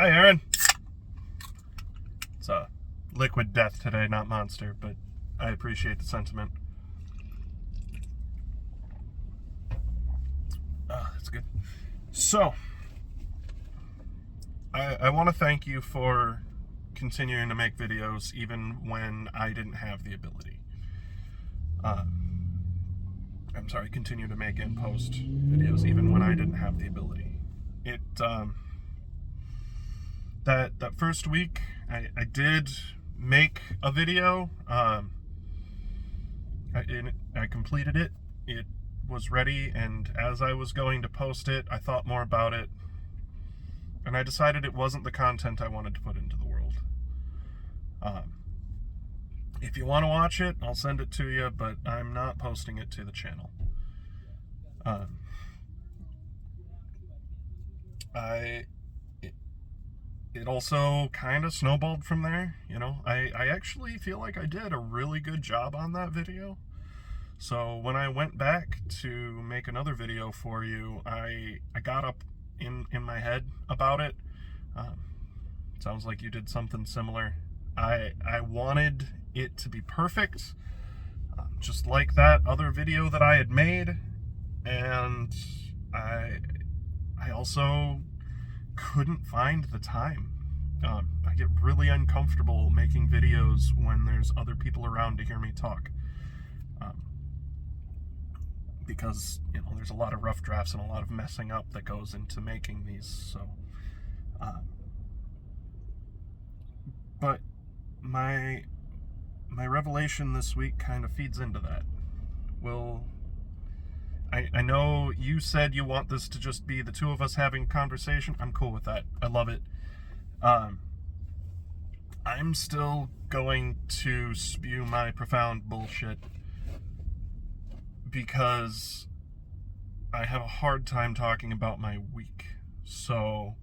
Hi, Aaron. It's a liquid death today, not monster, but I appreciate the sentiment. That's good. So, I want to thank you for continuing to make videos even when I didn't have the ability. I'm sorry, continue to make and post videos even when I didn't have the ability. That first week, I did make a video. I completed it. It was ready, and as I was going to post it, I thought more about it, and I decided it wasn't the content I wanted to put into the world. If you want to watch it, I'll send it to you, but I'm not posting it to the channel. It also kind of snowballed from there, you know. I actually feel like I did a really good job on that video. So when I went back to make another video for you, I got up in my head about it. Sounds like you did something similar. I wanted it to be perfect, just like that other video that I had made, and I also couldn't find the time. I get really uncomfortable making videos when there's other people around to hear me talk. Because, you know, there's a lot of rough drafts and a lot of messing up that goes into making these, so... but my revelation this week kind of feeds into that. I know you said you want this to just be the two of us having conversation. I'm cool with that. I love it. I'm still going to spew my profound bullshit because I have a hard time talking about my week. So,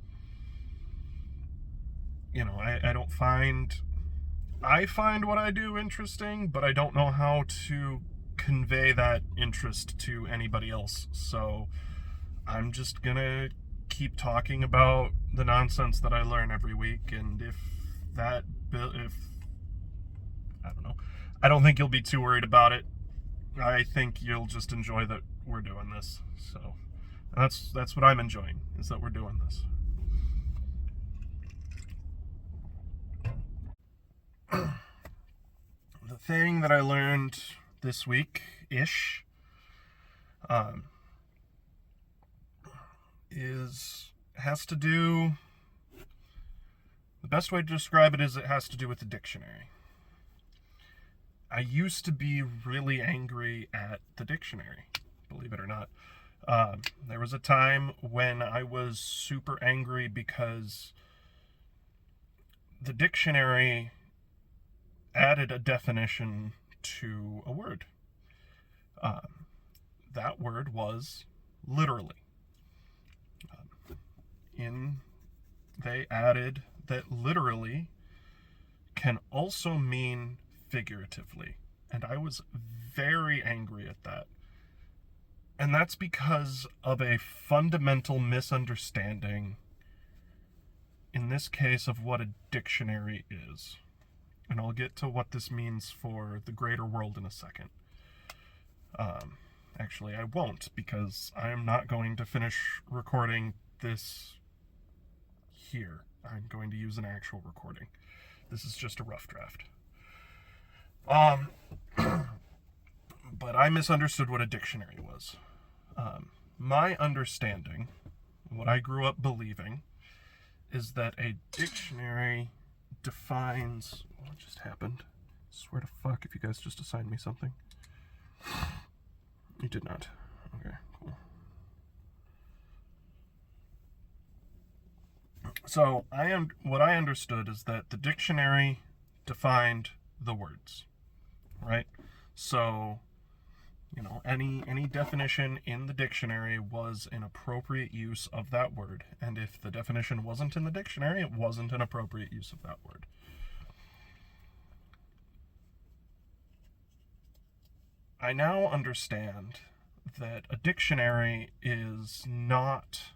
you know, I find what I do interesting, but I don't know how to convey that interest to anybody else. So I'm just gonna keep talking about the nonsense that I learn every week, and if I don't know, I don't think you'll be too worried about it. I think you'll just enjoy that we're doing this. So that's what I'm enjoying, is that we're doing this. The thing that I learned this week-ish has to do... The best way to describe it is it has to do with the dictionary. I used to be really angry at the dictionary, believe it or not. There was a time when I was super angry because the dictionary added a definition to a word. That word was literally. They added that literally can also mean figuratively, and I was very angry at that. And that's because of a fundamental misunderstanding, in this case, of what a dictionary is. And I'll get to what this means for the greater world in a second. Actually, I won't, because I am not going to finish recording this here. I'm going to use an actual recording. This is just a rough draft. But I misunderstood what a dictionary was. My understanding, what I grew up believing, is that a dictionary defines... What just happened? I swear to fuck if you guys just assigned me something. You did not. Okay, cool. So, what I understood is that the dictionary defined the words, right? So, you know, any definition in the dictionary was an appropriate use of that word, and if the definition wasn't in the dictionary, it wasn't an appropriate use of that word. I now understand that a dictionary is not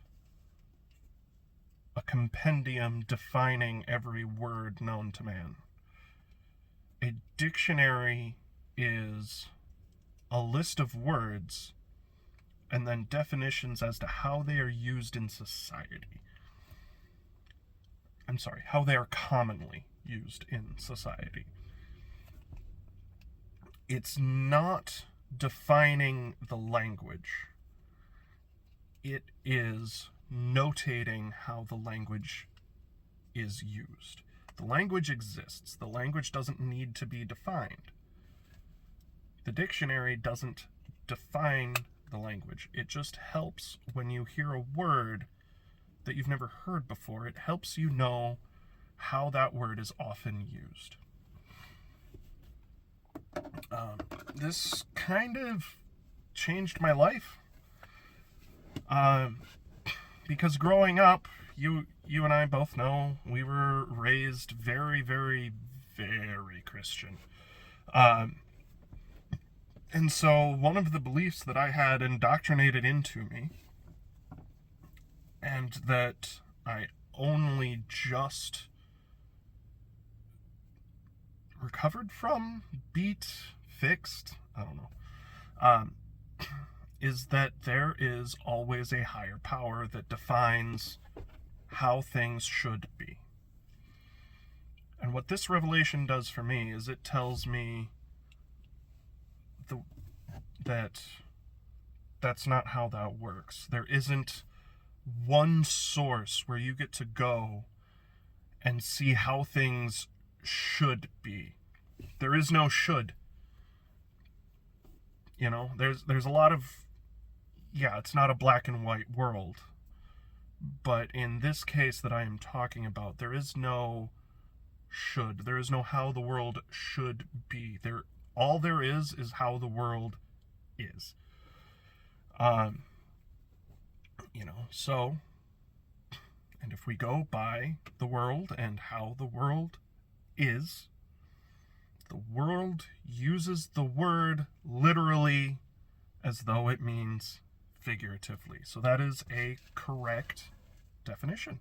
a compendium defining every word known to man. A dictionary is a list of words and then definitions as to how they are used in society. I'm sorry, how they are commonly used in society. It's not defining the language. It is notating how the language is used. The language exists. The language doesn't need to be defined. The dictionary doesn't define the language. It just helps when you hear a word that you've never heard before. It helps you know how that word is often used. This kind of changed my life. Because growing up, you and I both know we were raised very, very, very Christian. And so one of the beliefs that I had indoctrinated into me, and that I only just recovered from, fixed, I don't know, is that there is always a higher power that defines how things should be. And what this revelation does for me is it tells me that that's not how that works. There isn't one source where you get to go and see how things should be. There is no should. You know, there's a lot of, it's not a black and white world. But in this case that I am talking about, there is no should. There is no how the world should be. All there is how the world is. So, and if we go by the world and how the world is, the world uses the word literally as though it means figuratively. So that is a correct definition.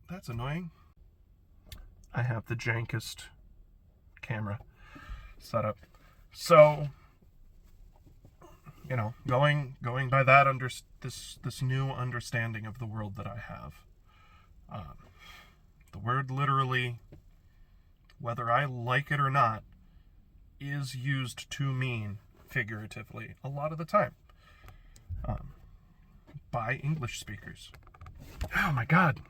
That's annoying. I have the jankest camera set up. So, going by that this new understanding of the world that I have. The word literally, whether I like it or not, is used to mean figuratively a lot of the time by English speakers. Oh my God.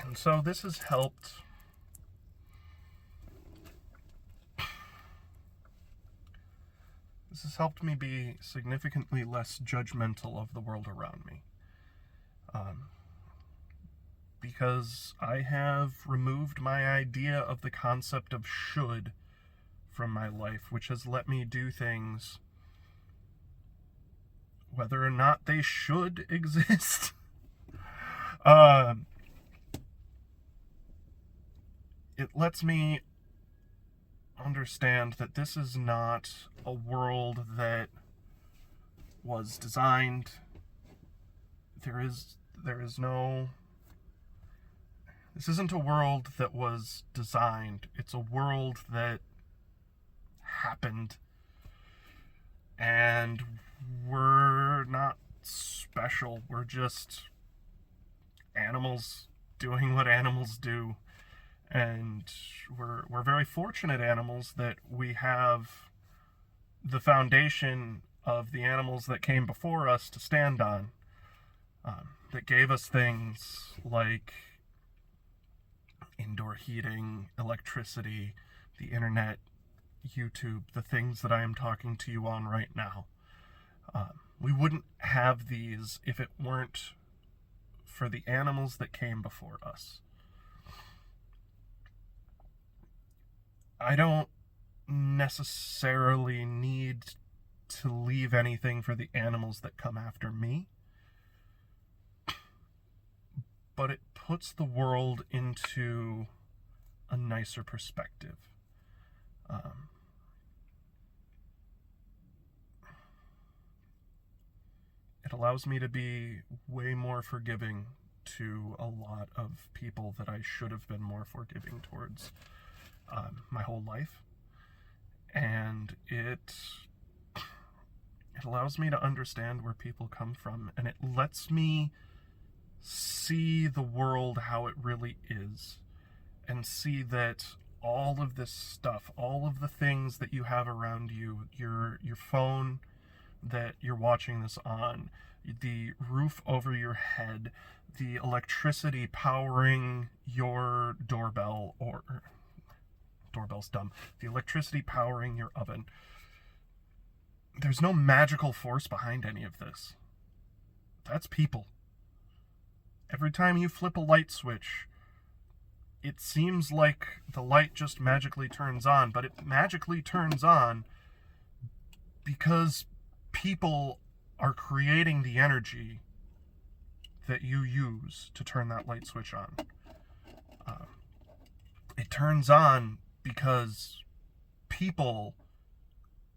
And so this has helped me be significantly less judgmental of the world around me. Because I have removed my idea of the concept of should from my life, which has let me do things whether or not they should exist. It lets me understand that this is not a world that was designed. This isn't a world that was designed. It's a world that happened. And we're not special. We're just animals doing what animals do. And we're very fortunate animals that we have the foundation of the animals that came before us to stand on, that gave us things like indoor heating, electricity, the internet, YouTube, the things that I am talking to you on right now. We wouldn't have these if it weren't for the animals that came before us. I don't necessarily need to leave anything for the animals that come after me. but it puts the world into a nicer perspective. It allows me to be way more forgiving to a lot of people that I should have been more forgiving towards my whole life. And it allows me to understand where people come from, and it lets me see the world how it really is, and see that all of this stuff, all of the things that you have around you, your phone that you're watching this on, the roof over your head, the electricity powering your doorbell, or doorbell's dumb, the electricity powering your oven. There's no magical force behind any of this. That's people. Every time you flip a light switch, it seems like the light just magically turns on, but it magically turns on because people are creating the energy that you use to turn that light switch on. It turns on because people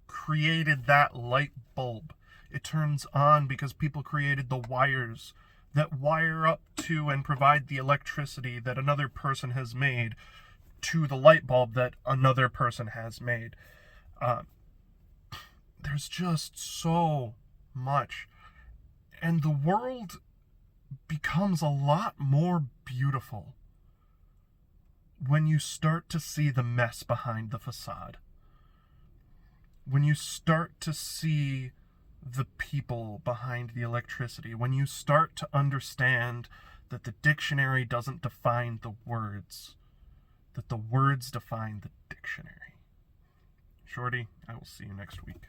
created that light bulb. It turns on because people created the wires that wire up to and provide the electricity that another person has made to the light bulb that another person has made. There's just so much. And the world becomes a lot more beautiful when you start to see the mess behind the facade. When you start to see the people behind the electricity, when you start to understand that the dictionary doesn't define the words, that the words define the dictionary. Shorty, I will see you next week.